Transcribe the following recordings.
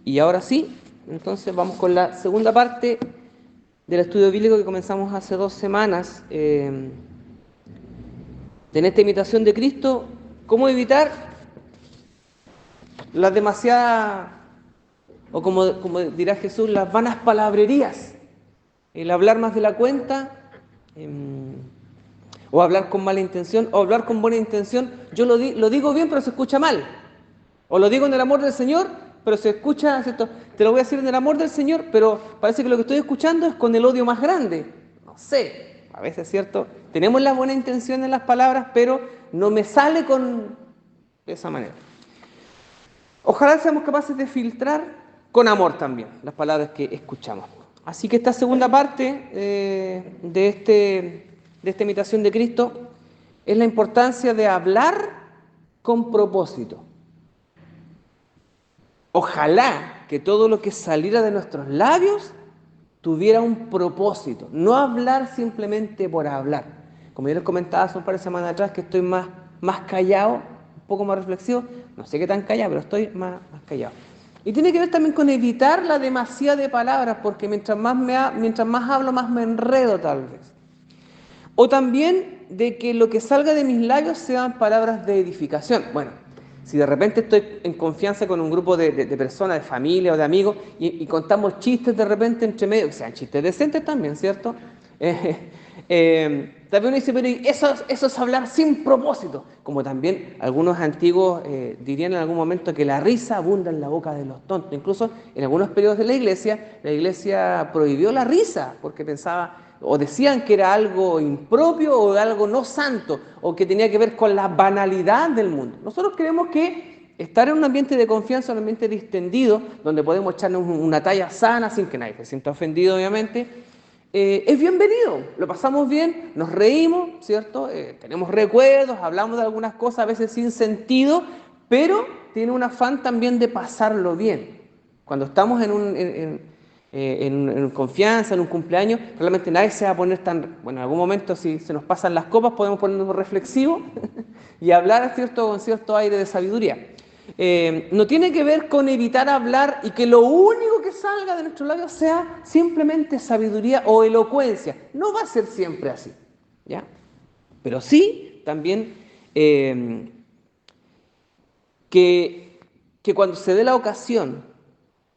Y ahora sí, entonces vamos con la segunda parte del estudio bíblico que comenzamos hace 2 semanas. En esta imitación de Cristo, ¿cómo evitar las demasiadas, o como dirá Jesús, las vanas palabrerías? El hablar más de la cuenta, o hablar con mala intención, o hablar con buena intención. Yo lo digo bien, pero se escucha mal. O lo digo en el amor del Señor, pero se escucha, ¿cierto? Te lo voy a decir en el amor del Señor, pero parece que lo que estoy escuchando es con el odio más grande. No sé, a veces, ¿cierto? Tenemos la buena intención en las palabras, pero no me sale de esa manera. Ojalá seamos capaces de filtrar con amor también las palabras que escuchamos. Así que esta segunda parte de esta imitación de Cristo es la importancia de hablar con propósito. Ojalá que todo lo que saliera de nuestros labios tuviera un propósito, no hablar simplemente por hablar. Como yo les comentaba hace un par de semanas atrás que estoy más callado, un poco más reflexivo, no sé qué tan callado, pero estoy más callado. Y tiene que ver también con evitar la demasía de palabras, porque mientras más hablo, más me enredo tal vez. O también de que lo que salga de mis labios sean palabras de edificación. Bueno, si de repente estoy en confianza con un grupo de personas, de familia o de amigos, y contamos chistes de repente entre medio, que sean chistes decentes también, ¿cierto? También uno dice, pero eso es hablar sin propósito. Como también algunos antiguos dirían en algún momento que la risa abunda en la boca de los tontos. Incluso en algunos periodos de la iglesia prohibió la risa, porque pensaba o decían que era algo impropio o algo no santo, o que tenía que ver con la banalidad del mundo. Nosotros creemos que estar en un ambiente de confianza, un ambiente distendido, donde podemos echarnos una talla sana sin que nadie se sienta ofendido, obviamente, es bienvenido. Lo pasamos bien, nos reímos, ¿cierto? Tenemos recuerdos, hablamos de algunas cosas a veces sin sentido, pero tiene un afán también de pasarlo bien. Cuando estamos en confianza, en un cumpleaños, realmente nadie se va a poner tan... Bueno, en algún momento si se nos pasan las copas podemos ponernos reflexivos y hablar, ¿cierto?, con cierto aire de sabiduría. No tiene que ver con evitar hablar y que lo único que salga de nuestros labios sea simplemente sabiduría o elocuencia. No va a ser siempre así, ¿ya? Pero sí también que cuando se dé la ocasión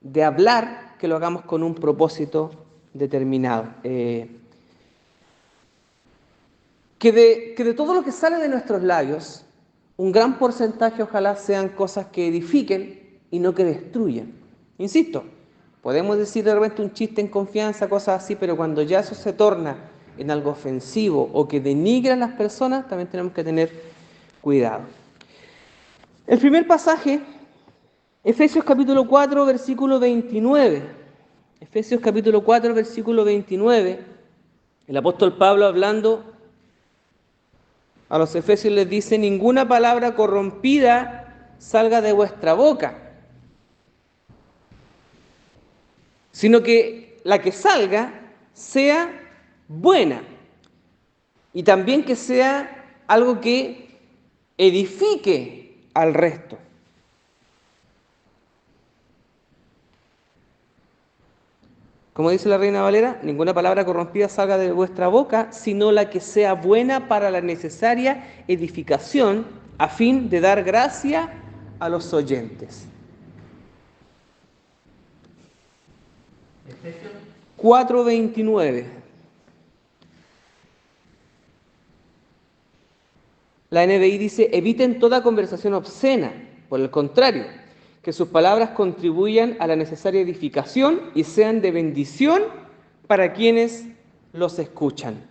de hablar, que lo hagamos con un propósito determinado. Que de todo lo que sale de nuestros labios, un gran porcentaje ojalá sean cosas que edifiquen y no que destruyan. Insisto, podemos decir de repente un chiste en confianza, cosas así, pero cuando ya eso se torna en algo ofensivo o que denigra a las personas, también tenemos que tener cuidado. El primer pasaje, Efesios capítulo 4, versículo 29. Efesios capítulo 4, versículo 29. El apóstol Pablo hablando a los efesios les dice: ninguna palabra corrompida salga de vuestra boca, sino que la que salga sea buena y también que sea algo que edifique al resto. Como dice la Reina Valera, ninguna palabra corrompida salga de vuestra boca, sino la que sea buena para la necesaria edificación, a fin de dar gracia a los oyentes. Efesios 4:29. La NBI dice: eviten toda conversación obscena, por el contrario, que sus palabras contribuyan a la necesaria edificación y sean de bendición para quienes los escuchan.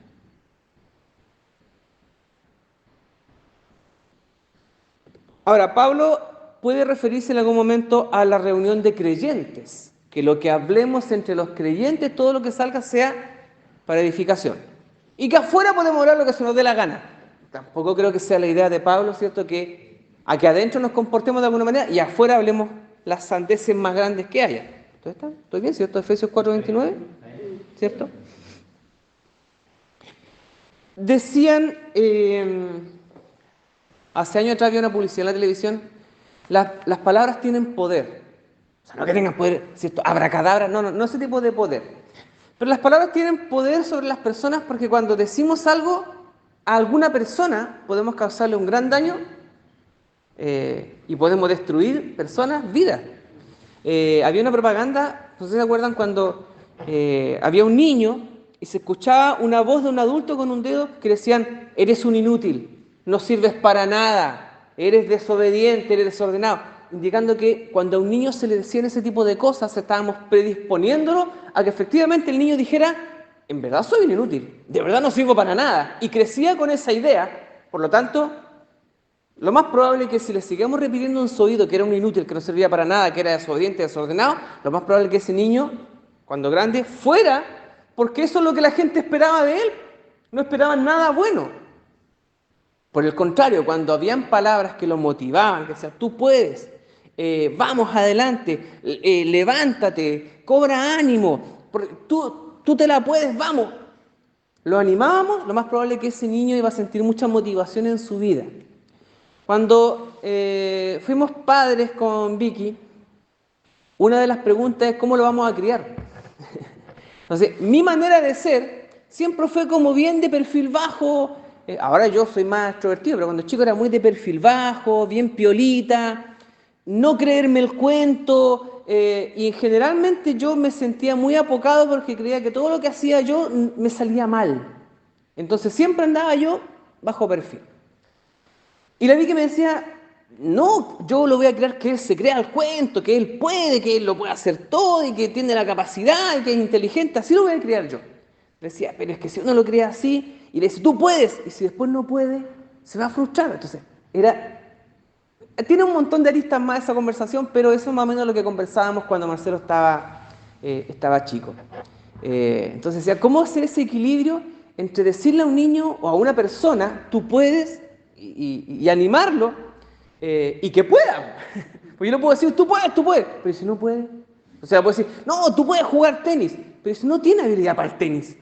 Ahora, Pablo puede referirse en algún momento a la reunión de creyentes, que lo que hablemos entre los creyentes, todo lo que salga sea para edificación. Y que afuera podemos hablar lo que se nos dé la gana. Tampoco creo que sea la idea de Pablo, ¿cierto? Que aquí adentro nos comportemos de alguna manera y afuera hablemos las sandeces más grandes que haya. ¿Entonces estoy bien, cierto? Efesios 4:29, ¿cierto? Decían, hace años atrás había una publicidad en la televisión: las palabras tienen poder. O sea, no que tengan poder, ¿cierto? Abracadabra, no ese tipo de poder. Pero las palabras tienen poder sobre las personas porque cuando decimos algo a alguna persona podemos causarle un gran daño y podemos destruir personas, vidas. Había una propaganda, no sé si se acuerdan, cuando había un niño y se escuchaba una voz de un adulto con un dedo que decían, eres un inútil, no sirves para nada, eres desobediente, eres desordenado, indicando que cuando a un niño se le decían ese tipo de cosas, estábamos predisponiéndolo a que efectivamente el niño dijera, en verdad soy un inútil, de verdad no sirvo para nada, y crecía con esa idea. Por lo tanto, lo más probable es que si le sigamos repitiendo en su oído que era un inútil, que no servía para nada, que era desobediente, desordenado, lo más probable es que ese niño, cuando grande, fuera, porque eso es lo que la gente esperaba de él. No esperaban nada bueno. Por el contrario, cuando habían palabras que lo motivaban, que decían, tú puedes, vamos adelante, levántate, cobra ánimo, tú te la puedes, vamos. Lo animábamos, lo más probable es que ese niño iba a sentir mucha motivación en su vida. Cuando fuimos padres con Vicky, una de las preguntas es ¿cómo lo vamos a criar? Entonces, mi manera de ser siempre fue como bien de perfil bajo. Ahora yo soy más extrovertido, pero cuando chico era muy de perfil bajo, bien piolita, no creerme el cuento. Y generalmente yo me sentía muy apocado porque creía que todo lo que hacía yo me salía mal. Entonces siempre andaba yo bajo perfil. Y la vi que me decía, no, yo lo voy a crear que él se crea el cuento, que él puede, que él lo puede hacer todo y que tiene la capacidad y que es inteligente, así lo voy a crear yo. Le decía, pero es que si uno lo crea así y le dice, tú puedes, y si después no puede, se va a frustrar. Entonces, tiene un montón de aristas más esa conversación, pero eso es más o menos lo que conversábamos cuando Marcelo estaba chico. Entonces decía, ¿cómo hacer ese equilibrio entre decirle a un niño o a una persona, tú puedes, y animarlo, y que pueda? Pues yo no puedo decir, tú puedes, pero si no puede, o sea, puedo decir, no, tú puedes jugar tenis, pero si no tiene habilidad para el tenis,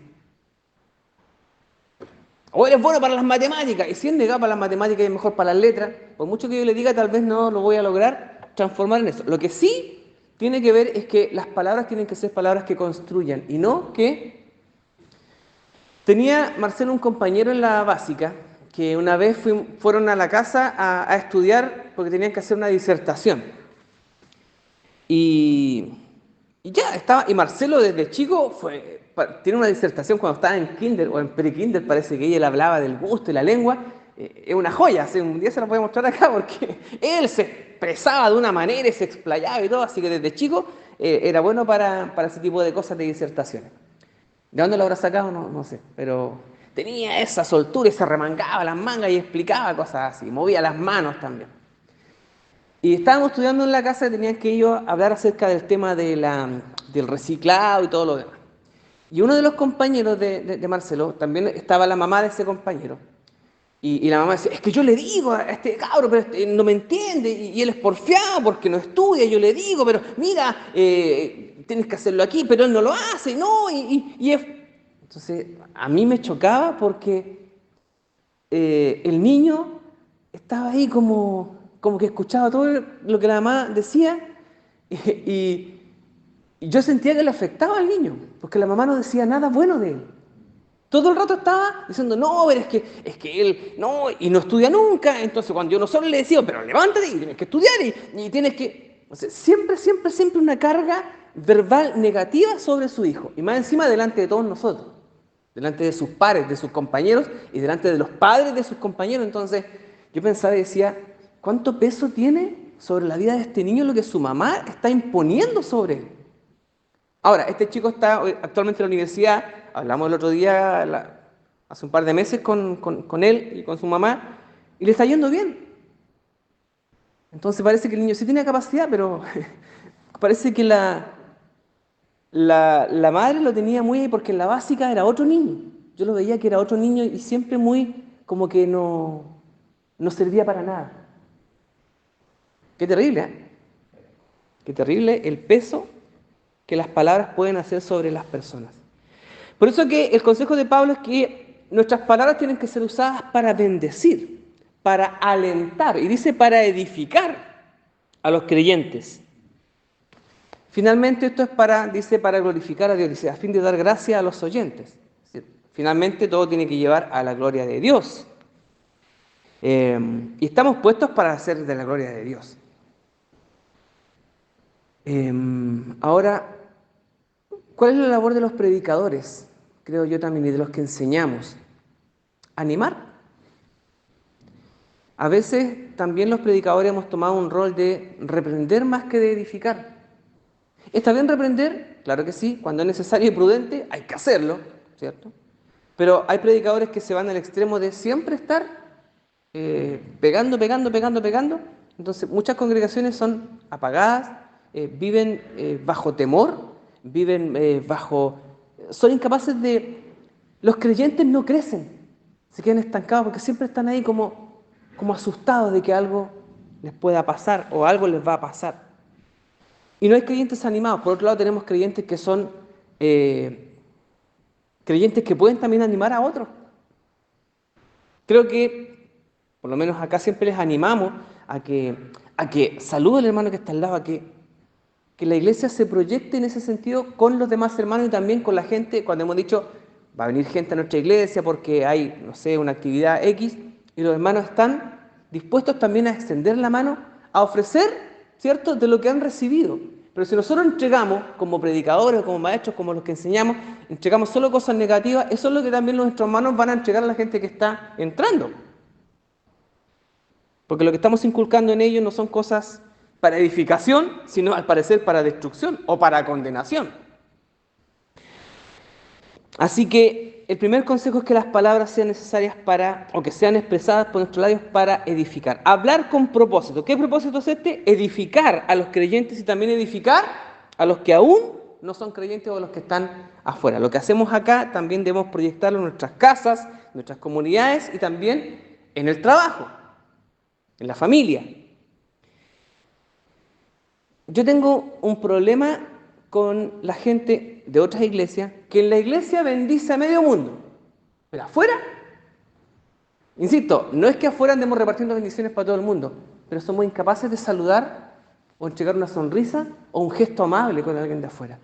o eres bueno para las matemáticas, y si es negado para las matemáticas y es mejor para las letras, por mucho que yo le diga, tal vez no lo voy a lograr transformar en eso. Lo que sí tiene que ver es que las palabras tienen que ser palabras que construyan, y no que... Tenía Marcelo un compañero en la básica que una vez fueron a la casa a estudiar porque tenían que hacer una disertación. Y, y ya estaba, y Marcelo desde chico tiene una disertación cuando estaba en kinder o en pre-kinder, parece que ella hablaba del gusto y la lengua. Es una joya, así, un día se la voy a mostrar acá porque él se expresaba de una manera y se explayaba y todo, así que desde chico era bueno para ese tipo de cosas de disertaciones. ¿De dónde lo habrá sacado? No sé, pero tenía esa soltura y se remangaba las mangas y explicaba cosas así, movía las manos también. Y estábamos estudiando en la casa y tenían que ellos hablar acerca del tema del reciclado y todo lo demás. Y uno de los compañeros de Marcelo, también estaba la mamá de ese compañero. Y la mamá decía, es que yo le digo a este cabro, pero no me entiende, y él es porfiado porque no estudia, yo le digo, pero mira, tienes que hacerlo aquí, pero él no lo hace, no, y es... Entonces, a mí me chocaba porque el niño estaba ahí como que escuchaba todo lo que la mamá decía y, y yo sentía que le afectaba al niño, porque la mamá no decía nada bueno de él. Todo el rato estaba diciendo, no, pero es que él, no, y no estudia nunca. Entonces, cuando yo no solo le decía, pero levántate y tienes que estudiar y tienes que... O sea, siempre una carga verbal negativa sobre su hijo. Y más encima delante de todos nosotros. Delante de sus pares, de sus compañeros y delante de los padres de sus compañeros. Entonces, yo pensaba y decía, ¿cuánto peso tiene sobre la vida de este niño lo que su mamá está imponiendo sobre él? Ahora, este chico está actualmente en la universidad, hablamos el otro día, hace un par de meses con él y con su mamá, y le está yendo bien. Entonces parece que el niño sí tiene capacidad, pero parece que la madre lo tenía muy ahí porque en la básica era otro niño. Yo lo veía que era otro niño y siempre muy como que no servía para nada. Qué terrible, ¿eh? Qué terrible el peso que las palabras pueden hacer sobre las personas. Por eso que el consejo de Pablo es que nuestras palabras tienen que ser usadas para bendecir, para alentar, y dice para edificar a los creyentes. Finalmente esto es para glorificar a Dios, dice, a fin de dar gracia a los oyentes. Es decir, finalmente todo tiene que llevar a la gloria de Dios. Y estamos puestos para hacer de la gloria de Dios. Ahora, ¿cuál es la labor de los predicadores? Creo yo también, y de los que enseñamos. Animar. A veces también los predicadores hemos tomado un rol de reprender más que de edificar. ¿Está bien reprender? Claro que sí, cuando es necesario y prudente hay que hacerlo, ¿cierto? Pero hay predicadores que se van al extremo de siempre estar pegando. Entonces muchas congregaciones son apagadas, viven bajo temor, viven son incapaces de... Los creyentes no crecen, se quedan estancados porque siempre están ahí como asustados de que algo les pueda pasar o algo les va a pasar. Y no hay creyentes animados. Por otro lado tenemos creyentes que son creyentes que pueden también animar a otros. Creo que, por lo menos acá siempre les animamos a que saluden al hermano que está al lado, a que la iglesia se proyecte en ese sentido con los demás hermanos y también con la gente, cuando hemos dicho, va a venir gente a nuestra iglesia porque hay, no sé, una actividad X, y los hermanos están dispuestos también a extender la mano, a ofrecer, ¿cierto?, de lo que han recibido. Pero si nosotros entregamos, como predicadores, como maestros, como los que enseñamos, entregamos solo cosas negativas, eso es lo que también nuestros hermanos van a entregar a la gente que está entrando. Porque lo que estamos inculcando en ellos no son cosas para edificación, sino al parecer para destrucción o para condenación. Así que el primer consejo es que las palabras sean necesarias o que sean expresadas por nuestros labios para edificar. Hablar con propósito. ¿Qué propósito es este? Edificar a los creyentes y también edificar a los que aún no son creyentes o a los que están afuera. Lo que hacemos acá también debemos proyectarlo en nuestras casas, en nuestras comunidades y también en el trabajo, en la familia. Yo tengo un problema con la gente de otras iglesias que en la iglesia bendice a medio mundo, pero afuera, insisto, no es que afuera andemos repartiendo bendiciones para todo el mundo, pero somos incapaces de saludar o entregar una sonrisa o un gesto amable con alguien de afuera.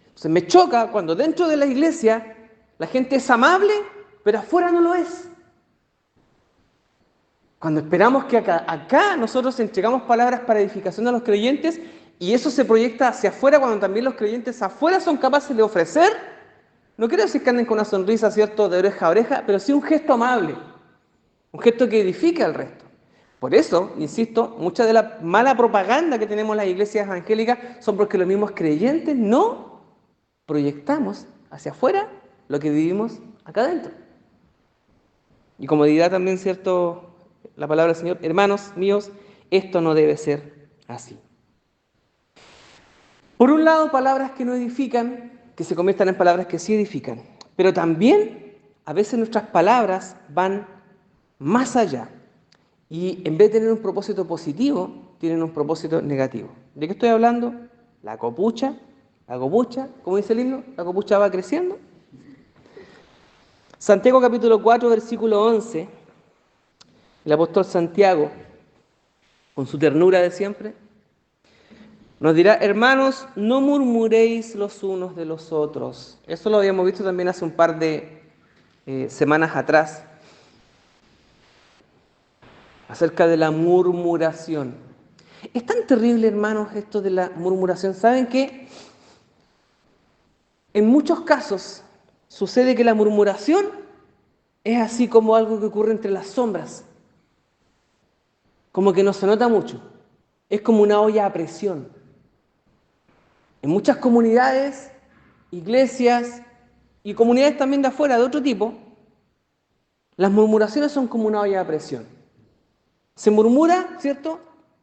Entonces me choca cuando dentro de la iglesia la gente es amable, pero afuera no lo es. Cuando esperamos que acá nosotros entregamos palabras para edificación a los creyentes y eso se proyecta hacia afuera cuando también los creyentes afuera son capaces de ofrecer, no quiero decir que anden con una sonrisa, ¿cierto?, de oreja a oreja, pero sí un gesto amable, un gesto que edifique al resto. Por eso, insisto, mucha de la mala propaganda que tenemos en las iglesias evangélicas son porque los mismos creyentes no proyectamos hacia afuera lo que vivimos acá adentro. Y como dirá también, ¿cierto?, la palabra del Señor, hermanos míos, esto no debe ser así. Por un lado, palabras que no edifican, que se conviertan en palabras que sí edifican. Pero también, a veces nuestras palabras van más allá. Y en vez de tener un propósito positivo, tienen un propósito negativo. ¿De qué estoy hablando? La copucha, como dice el himno, la copucha va creciendo. Santiago capítulo 4, versículo 11, el apóstol Santiago, con su ternura de siempre, nos dirá, hermanos, no murmuréis los unos de los otros. Eso lo habíamos visto también hace un par de semanas atrás, acerca de la murmuración. Es tan terrible, hermanos, esto de la murmuración. ¿Saben qué? En muchos casos sucede que la murmuración es así como algo que ocurre entre las sombras, como que no se nota mucho. Es como una olla a presión. En muchas comunidades, iglesias y comunidades también de afuera, de otro tipo, las murmuraciones son como una olla a presión. Se murmura, ¿cierto?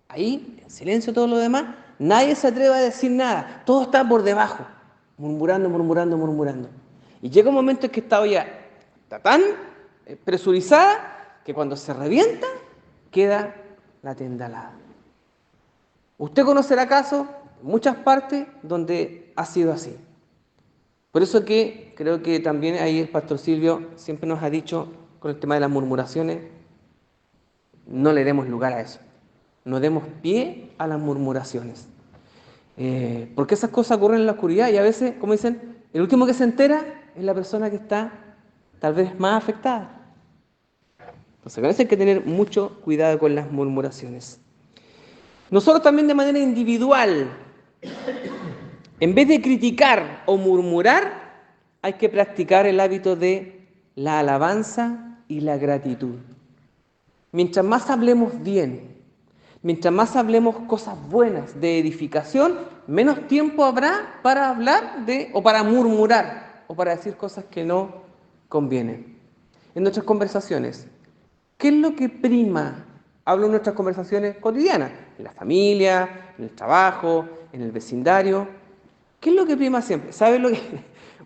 Ahí, en silencio todo lo demás, nadie se atreve a decir nada, todo está por debajo, murmurando. Y llega un momento en que esta olla está tan presurizada que cuando se revienta, queda la tendalada. ¿Usted conocerá casos en muchas partes donde ha sido así? Por eso que creo que también ahí el pastor Silvio siempre nos ha dicho con el tema de las murmuraciones, no le demos lugar a eso, no demos pie a las murmuraciones. Porque esas cosas ocurren en la oscuridad y a veces, como dicen, el último que se entera es la persona que está tal vez más afectada. Entonces, a veces hay que tener mucho cuidado con las murmuraciones. Nosotros también de manera individual, en vez de criticar o murmurar, hay que practicar el hábito de la alabanza y la gratitud. Mientras más hablemos bien, mientras más hablemos cosas buenas de edificación, menos tiempo habrá para hablar de o para murmurar o para decir cosas que no convienen. En nuestras conversaciones, ¿qué es lo que prima? Hablo en nuestras conversaciones cotidianas, en la familia, en el trabajo, en el vecindario. ¿Qué es lo que prima siempre? ¿Saben lo que?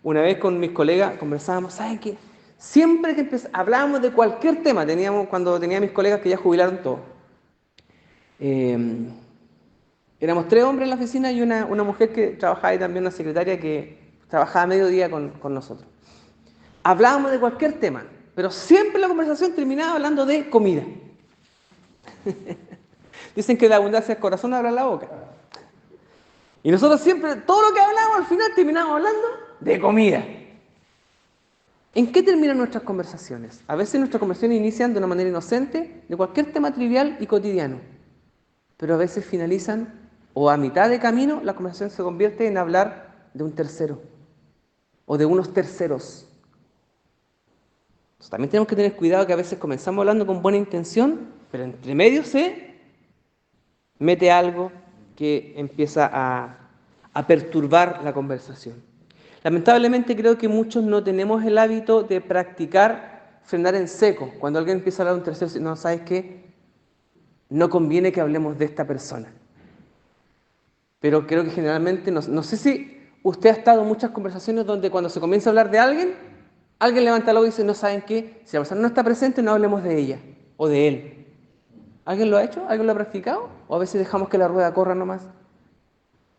Una vez con mis colegas conversábamos, ¿saben qué? Siempre que hablábamos de cualquier tema, cuando tenía mis colegas que ya jubilaron todos, éramos 3 hombres en la oficina y una mujer que trabajaba ahí también, una secretaria que trabajaba a mediodía con nosotros. Hablábamos de cualquier tema, pero siempre la conversación terminaba hablando de comida. Dicen que de abundancia del corazón habla la boca. Y nosotros siempre, todo lo que hablábamos al final terminábamos hablando de comida. ¿En qué terminan nuestras conversaciones? A veces nuestras conversaciones inician de una manera inocente, de cualquier tema trivial y cotidiano. Pero a veces finalizan, o a mitad de camino, la conversación se convierte en hablar de un tercero, o de unos terceros. Entonces, también tenemos que tener cuidado que a veces comenzamos hablando con buena intención, pero entre medio se mete algo que empieza a perturbar la conversación. Lamentablemente creo que muchos no tenemos el hábito de practicar frenar en seco. Cuando alguien empieza a hablar de un tercero, no, ¿sabes qué? No conviene que hablemos de esta persona. Pero creo que generalmente, no sé si usted ha estado en muchas conversaciones donde cuando se comienza a hablar de alguien, alguien levanta la voz y dice, no, ¿saben qué? Si la persona no está presente, no hablemos de ella o de él. ¿Alguien lo ha hecho? ¿Alguien lo ha practicado? ¿O a veces dejamos que la rueda corra nomás?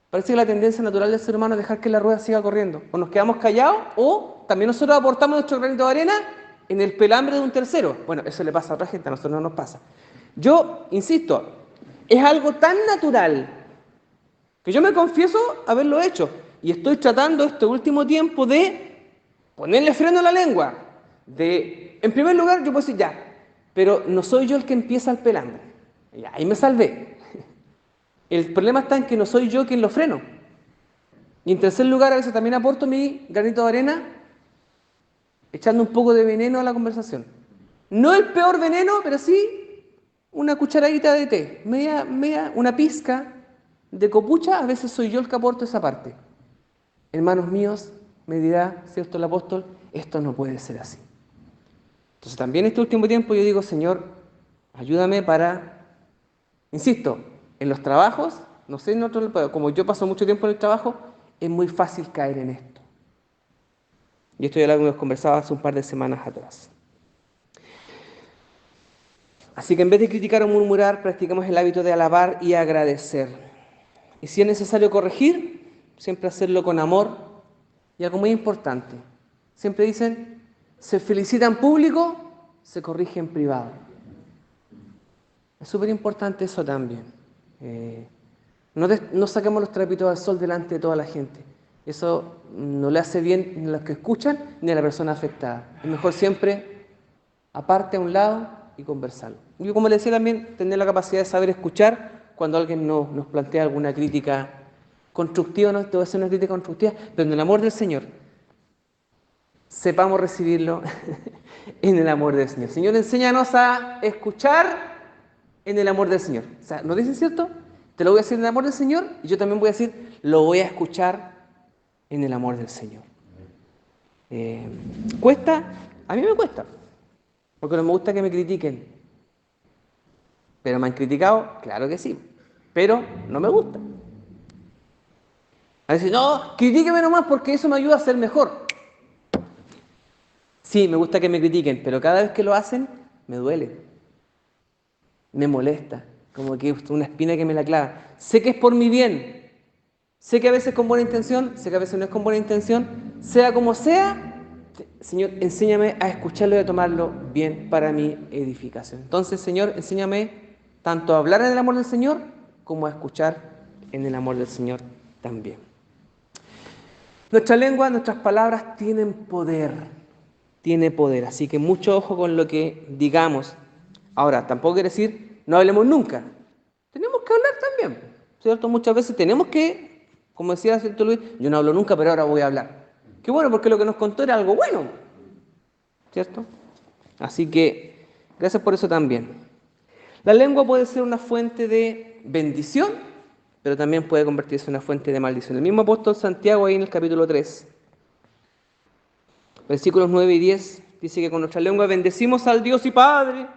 Parece que la tendencia natural del ser humano es dejar que la rueda siga corriendo. O nos quedamos callados o también nosotros aportamos nuestro granito de arena en el pelambre de un tercero. Bueno, eso le pasa a otra gente, a nosotros no nos pasa. Yo, insisto, es algo tan natural que yo me confieso haberlo hecho. Y estoy tratando este último tiempo de ponerle freno a la lengua. En primer lugar, yo puedo decir ya, pero no soy yo el que empieza el pelambre. Y ahí me salvé. El problema está en que no soy yo quien lo freno. Y en tercer lugar, a veces también aporto mi granito de arena echando un poco de veneno a la conversación. No el peor veneno, pero sí una cucharadita de té, una pizca de copucha, a veces soy yo el que aporto esa parte. Hermanos míos, me dirá, ¿cierto el apóstol? Esto no puede ser así. Entonces también este último tiempo yo digo, Señor, ayúdame para, insisto, en los trabajos, no sé, como yo paso mucho tiempo en el trabajo, es muy fácil caer en esto. Y esto ya lo hemos conversado hace un par de semanas atrás. Así que en vez de criticar o murmurar, practicamos el hábito de alabar y agradecer. Y si es necesario corregir, siempre hacerlo con amor. Y algo muy importante, siempre dicen, se felicita en público, se corrige en privado. Es súper importante eso también. No saquemos los trapitos al sol delante de toda la gente. Eso no le hace bien ni a los que escuchan ni a la persona afectada. Es mejor siempre aparte a un lado y conversarlo. Yo, como le decía también, tener la capacidad de saber escuchar cuando alguien nos plantea alguna crítica constructiva, no debe ser una crítica constructiva, pero en el amor del Señor, sepamos recibirlo en el amor del Señor. Señor, enséñanos a escuchar en el amor del Señor. O sea, ¿nos dicen cierto? Te lo voy a decir en el amor del Señor y yo también voy a decir, lo voy a escuchar en el amor del Señor. ¿Cuesta? A mí me cuesta, porque no me gusta que me critiquen. ¿Pero me han criticado? Claro que sí, pero no me gusta. A veces, no, critíqueme nomás porque eso me ayuda a ser mejor. Sí, me gusta que me critiquen, pero cada vez que lo hacen, me duele. Me molesta, como que es una espina que me la clava. Sé que es por mi bien, sé que a veces con buena intención, sé que a veces no es con buena intención, sea como sea, Señor, enséñame a escucharlo y a tomarlo bien para mi edificación. Entonces, Señor, enséñame tanto a hablar en el amor del Señor como a escuchar en el amor del Señor. también. Nuestra lengua, nuestras palabras tienen poder, tiene poder, así que mucho ojo con lo que digamos. Ahora, tampoco quiere decir no hablemos nunca. Tenemos que hablar también, ¿cierto? Muchas veces tenemos que, como decía cierto Luis, yo no hablo nunca, pero ahora voy a hablar. Qué bueno, porque lo que nos contó era algo bueno, ¿cierto? Así que, gracias por eso también. La lengua puede ser una fuente de bendición, pero también puede convertirse en una fuente de maldición. El mismo apóstol Santiago, ahí en el capítulo 3, versículos 9 y 10, dice que con nuestra lengua bendecimos al Dios y Padre,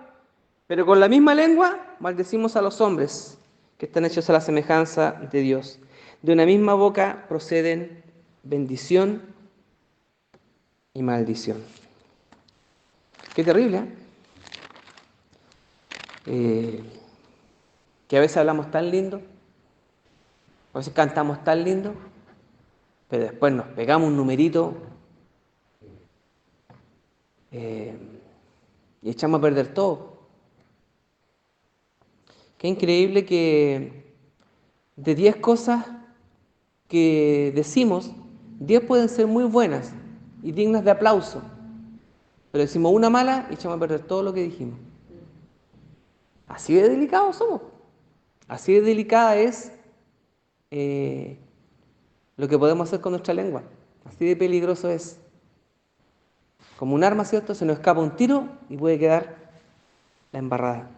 pero con la misma lengua maldecimos a los hombres que están hechos a la semejanza de Dios. De una misma boca proceden bendición y maldición. Qué terrible, ¿eh? Que a veces hablamos tan lindo, a veces cantamos tan lindo, pero después nos pegamos un numerito y echamos a perder todo. Qué increíble que de 10 cosas que decimos, 10 pueden ser muy buenas y dignas de aplauso, pero decimos una mala y echamos a perder todo lo que dijimos. Así de delicados somos, así de delicada es lo que podemos hacer con nuestra lengua, así de peligroso es. Como un arma, ¿cierto? Se nos escapa un tiro y puede quedar la embarrada.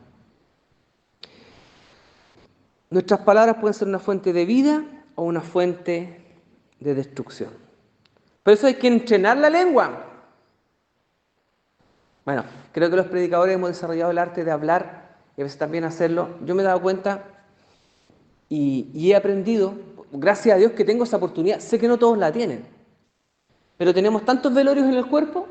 Nuestras palabras pueden ser una fuente de vida o una fuente de destrucción. Por eso hay que entrenar la lengua. Bueno, creo que los predicadores hemos desarrollado el arte de hablar y a veces también hacerlo. Yo me he dado cuenta y he aprendido, gracias a Dios que tengo esa oportunidad. Sé que no todos la tienen, pero tenemos tantos velorios en el cuerpo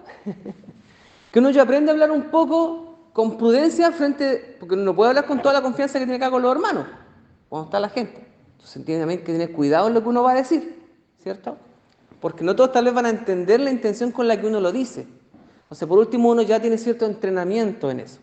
que uno ya aprende a hablar un poco con prudencia porque uno no puede hablar con toda la confianza que tiene acá con los hermanos, cuando está la gente. Entonces tiene también que tener cuidado en lo que uno va a decir, ¿cierto? Porque no todos tal vez van a entender la intención con la que uno lo dice. O sea, por último uno ya tiene cierto entrenamiento en eso.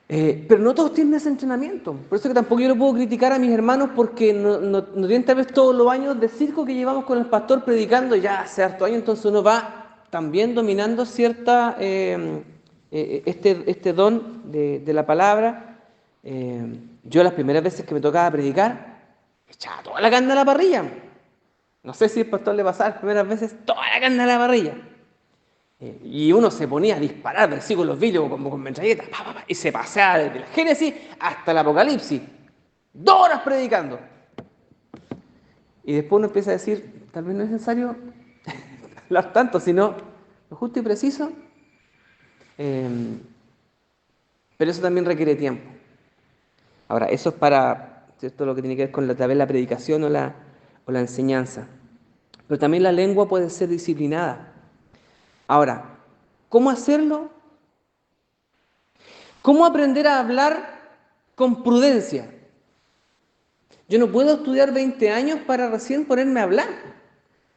Pero no todos tienen ese entrenamiento. Por eso que tampoco yo lo puedo criticar a mis hermanos porque no tienen tal vez todos los años de circo que llevamos con el pastor predicando ya hace harto años, entonces uno va también dominando este don de la palabra. Yo las primeras veces que me tocaba predicar, echaba toda la carne a la parrilla. No sé si el pastor le pasaba las primeras veces toda la carne a la parrilla. Y uno se ponía a disparar versículos bíblicos como con metralleta, y se paseaba desde el Génesis hasta el Apocalipsis. 2 horas predicando. Y después uno empieza a decir, tal vez no es necesario hablar tanto, sino lo justo y preciso. Pero eso también requiere tiempo. Ahora, eso es para, ¿cierto?, lo que tiene que ver con tal vez la predicación o la enseñanza. Pero también la lengua puede ser disciplinada. Ahora, ¿cómo hacerlo? ¿Cómo aprender a hablar con prudencia? Yo no puedo estudiar 20 años para recién ponerme a hablar.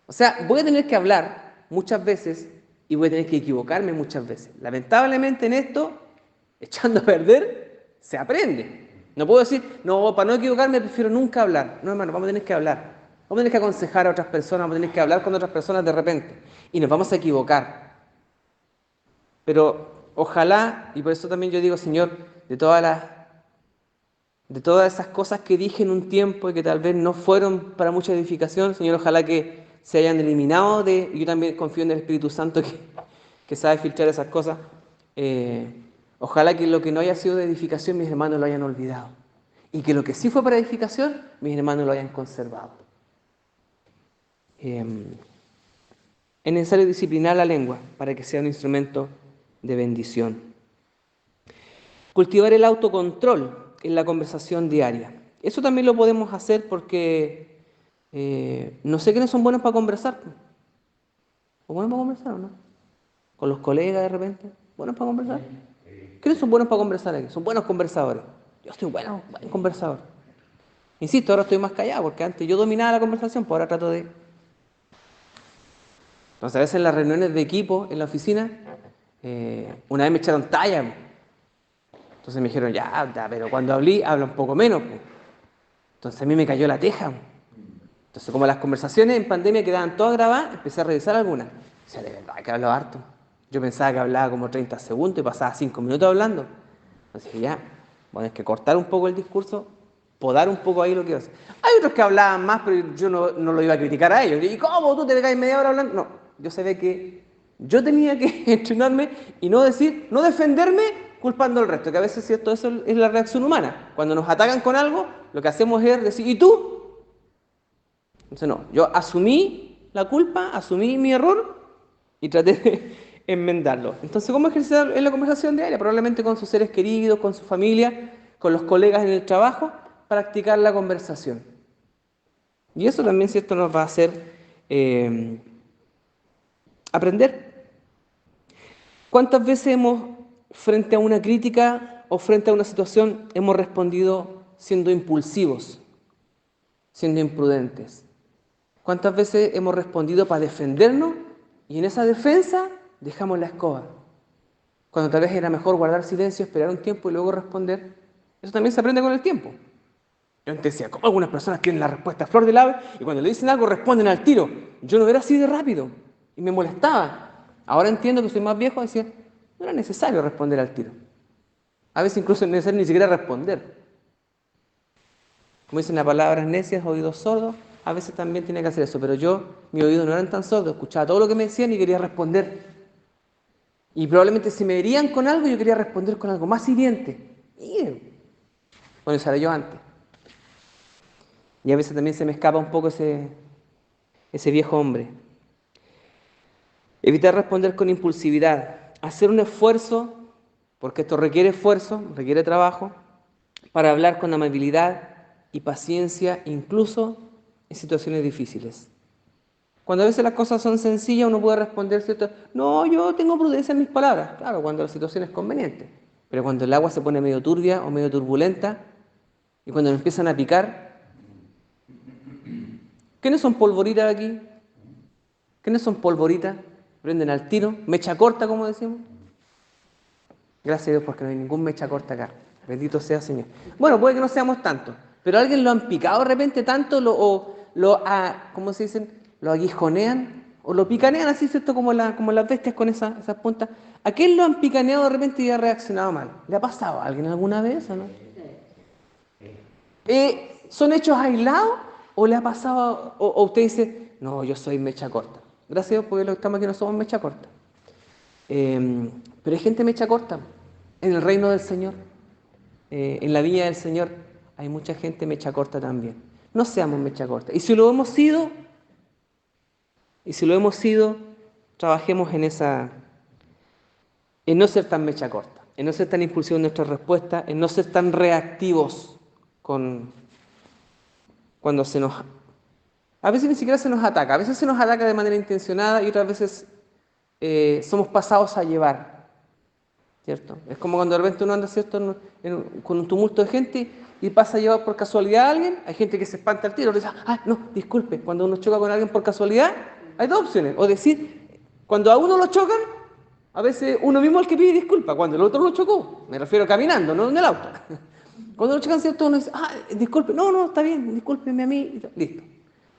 O sea, voy a tener que hablar muchas veces y voy a tener que equivocarme muchas veces. Lamentablemente en esto, echando a perder, se aprende. No puedo decir, no, para no equivocarme prefiero nunca hablar. No, hermano, vamos a tener que hablar. Vamos a tener que aconsejar a otras personas, vamos a tener que hablar con otras personas de repente. Y nos vamos a equivocar. Pero ojalá, y por eso también yo digo, Señor, de todas esas cosas que dije en un tiempo y que tal vez no fueron para mucha edificación, Señor, ojalá que se hayan eliminado y yo también confío en el Espíritu Santo que sabe filtrar esas cosas. Ojalá que lo que no haya sido de edificación, mis hermanos lo hayan olvidado. Y que lo que sí fue para edificación, mis hermanos lo hayan conservado. Es necesario disciplinar la lengua para que sea un instrumento de bendición. Cultivar el autocontrol en la conversación diaria. Eso también lo podemos hacer porque no sé quiénes son buenos para conversar. ¿Son buenos para conversar o no? Con los colegas de repente. ¿Buenos para conversar? ¿Quiénes son buenos para conversar aquí? Son buenos conversadores. Yo soy buen conversador. Insisto, ahora estoy más callado porque antes yo dominaba la conversación, pues ahora trato de... Entonces a veces en las reuniones de equipo en la oficina, una vez me echaron talla. Entonces me dijeron, ya, pero cuando hablo un poco menos. Pues. Entonces a mí me cayó la teja. Entonces, como las conversaciones en pandemia quedaban todas grabadas, empecé a revisar algunas. O sea, de verdad que hablaba harto. Yo pensaba que hablaba como 30 segundos y pasaba 5 minutos hablando. Entonces dije, ya, bueno, es que cortar un poco el discurso, podar un poco ahí lo que iba a hacer. Hay otros que hablaban más, pero yo no lo iba a criticar a ellos. ¿Y cómo tú te pegáis media hora hablando? No, yo sabía que yo tenía que entrenarme y no decir, no defenderme culpando al resto, que a veces cierto, eso es la reacción humana. Cuando nos atacan con algo, lo que hacemos es decir, ¿y tú? Entonces no, yo asumí la culpa, asumí mi error y traté de enmendarlo. Entonces, ¿cómo ejercer en la conversación diaria? Probablemente con sus seres queridos, con su familia, con los colegas en el trabajo, practicar la conversación. Y eso también, ¿cierto?, nos va a hacer eh, aprender. ¿Cuántas veces frente a una crítica o frente a una situación, hemos respondido siendo impulsivos, siendo imprudentes? ¿Cuántas veces hemos respondido para defendernos y en esa defensa dejamos la escoba? Cuando tal vez era mejor guardar silencio, esperar un tiempo y luego responder. Eso también se aprende con el tiempo. Yo antes decía, ¿cómo algunas personas tienen la respuesta a flor de ave y cuando le dicen algo responden al tiro? Yo no era así de rápido y me molestaba. Ahora entiendo que soy más viejo y decía, no era necesario responder al tiro. A veces incluso es necesario ni siquiera responder. Como dicen las palabras necias, oídos sordos, a veces también tiene que hacer eso, pero mis oídos no eran tan sordos, escuchaba todo lo que me decían y quería responder. Y probablemente si me herían con algo, yo quería responder con algo más hiriente. Y bueno, eso era yo antes. Y a veces también se me escapa un poco ese viejo hombre. Evitar responder con impulsividad. Hacer un esfuerzo, porque esto requiere esfuerzo, requiere trabajo, para hablar con amabilidad y paciencia, incluso en situaciones difíciles. Cuando a veces las cosas son sencillas, uno puede responder, ¿cierto? No, yo tengo prudencia en mis palabras. Claro, cuando la situación es conveniente. Pero cuando el agua se pone medio turbia o medio turbulenta, y cuando nos empiezan a picar, ¿quiénes son polvoritas aquí? ¿Quiénes son polvoritas? Prenden al tiro, mecha corta, como decimos. Gracias a Dios porque no hay ningún mecha corta acá. Bendito sea Señor. Bueno, puede que no seamos tantos, pero alguien lo han picado de repente tanto ¿cómo se dicen? Lo aguijonean o lo picanean así, ¿cierto? Como las bestias con esas puntas. ¿A quién lo han picaneado de repente y ha reaccionado mal? ¿Le ha pasado a alguien alguna vez o no? ¿Son hechos aislados o le ha pasado, o usted dice, no, yo soy mecha corta? Gracias a Dios porque los que estamos aquí no somos mecha corta. Pero hay gente mecha corta en el reino del Señor, en la viña del Señor hay mucha gente mecha corta también. No seamos mecha corta. Y si lo hemos sido, trabajemos en no ser tan mecha corta, en no ser tan impulsivos en nuestras respuestas, en no ser tan reactivos con cuando se nos... A veces ni siquiera se nos ataca, a veces se nos ataca de manera intencionada y otras veces somos pasados a llevar. ¿Cierto? Es como cuando de repente uno anda, ¿cierto?, con un tumulto de gente y pasa a llevar por casualidad a alguien. Hay gente que se espanta al tiro, le dice, ah, no, disculpe. Cuando uno choca con alguien por casualidad, hay dos opciones. O decir, cuando a uno lo chocan, a veces uno mismo es el que pide disculpa, cuando el otro lo chocó. Me refiero caminando, no en el auto. Cuando lo chocan, ¿cierto?, uno dice, ah, disculpe, no, está bien, discúlpeme a mí. Listo.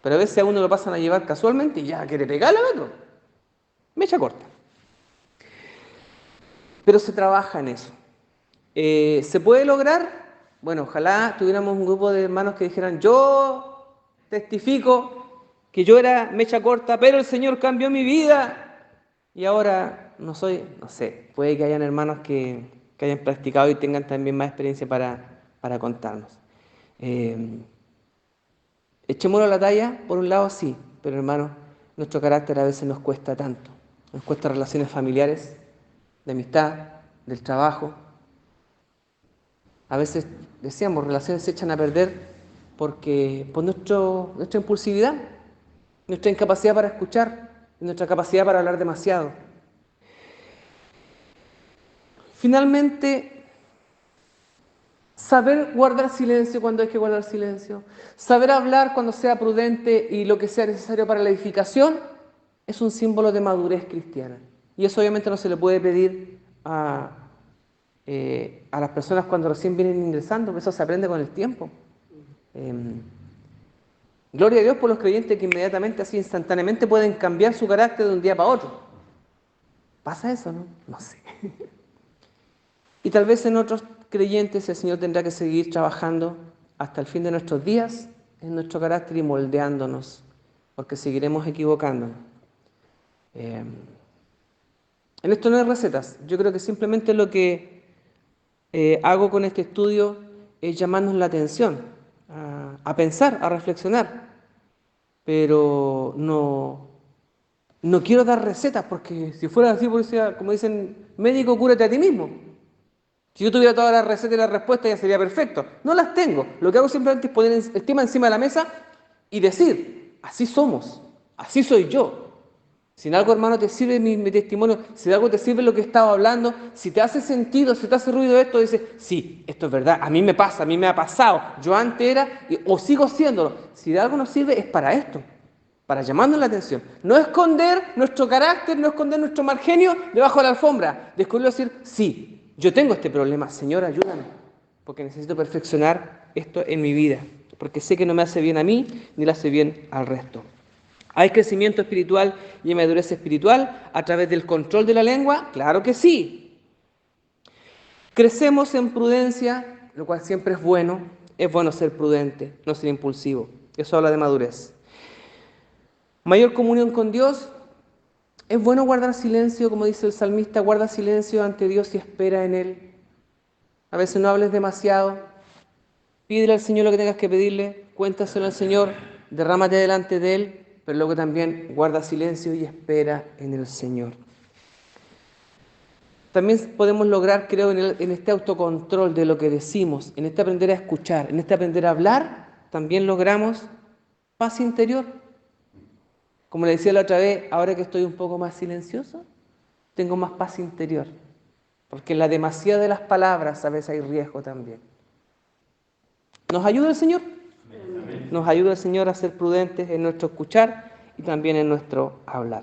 Pero a veces a uno lo pasan a llevar casualmente y ya quiere pegarle al otro. Mecha corta. Pero se trabaja en eso. ¿Se puede lograr? Bueno, ojalá tuviéramos un grupo de hermanos que dijeran, yo testifico que yo era mecha corta, pero el Señor cambió mi vida y ahora no sé, puede que hayan hermanos que hayan practicado y tengan también más experiencia para contarnos. Echémoslo a la talla, por un lado sí, pero hermanos, nuestro carácter a veces nos cuesta tanto. Nos cuesta relaciones familiares, de amistad, del trabajo. A veces, decíamos, relaciones se echan a perder por nuestra impulsividad, nuestra incapacidad para escuchar, nuestra capacidad para hablar demasiado. Finalmente, saber guardar silencio cuando hay que guardar silencio, saber hablar cuando sea prudente y lo que sea necesario para la edificación, es un símbolo de madurez cristiana. Y eso obviamente no se le puede pedir a las personas cuando recién vienen ingresando, eso se aprende con el tiempo. Gloria a Dios por los creyentes que inmediatamente, así instantáneamente, pueden cambiar su carácter de un día para otro. ¿Pasa eso, no? No sé. Y tal vez en otros creyentes el Señor tendrá que seguir trabajando hasta el fin de nuestros días en nuestro carácter y moldeándonos, porque seguiremos equivocándonos. En esto no hay recetas. Yo creo que simplemente lo que hago con este estudio es llamarnos la atención, a pensar, a reflexionar, pero no quiero dar recetas, porque si fuera así, pues, como dicen, médico, cúrate a ti mismo. Si yo tuviera todas las recetas y las respuestas ya sería perfecto. No las tengo. Lo que hago simplemente es poner el tema encima de la mesa y decir, así somos, así soy yo. Si en algo, hermano, te sirve mi testimonio, si de algo te sirve lo que he estado hablando, si te hace sentido, si te hace ruido esto, dices, sí, esto es verdad, a mí me pasa, a mí me ha pasado, yo antes era o sigo siéndolo. Si de algo nos sirve es para esto, para llamarnos la atención. No esconder nuestro carácter, no esconder nuestro mal genio debajo de la alfombra. Descubrirlo y decir, sí, yo tengo este problema, Señor, ayúdame, porque necesito perfeccionar esto en mi vida, porque sé que no me hace bien a mí ni le hace bien al resto. ¿Hay crecimiento espiritual y madurez espiritual a través del control de la lengua? Claro que sí. Crecemos en prudencia, lo cual siempre es bueno. Es bueno ser prudente, no ser impulsivo. Eso habla de madurez. Mayor comunión con Dios. Es bueno guardar silencio, como dice el salmista, guarda silencio ante Dios y espera en Él. A veces no hables demasiado. Pídele al Señor lo que tengas que pedirle, cuéntaselo al Señor, derrámate delante de Él, pero luego también guarda silencio y espera en el Señor. También podemos lograr, creo, en este autocontrol de lo que decimos, en este aprender a escuchar, en este aprender a hablar, también logramos paz interior. Como le decía la otra vez, ahora que estoy un poco más silencioso, tengo más paz interior, porque en la demasía de las palabras a veces hay riesgo también. ¿Nos ayuda el Señor? Nos ayuda el Señor a ser prudentes en nuestro escuchar y también en nuestro hablar.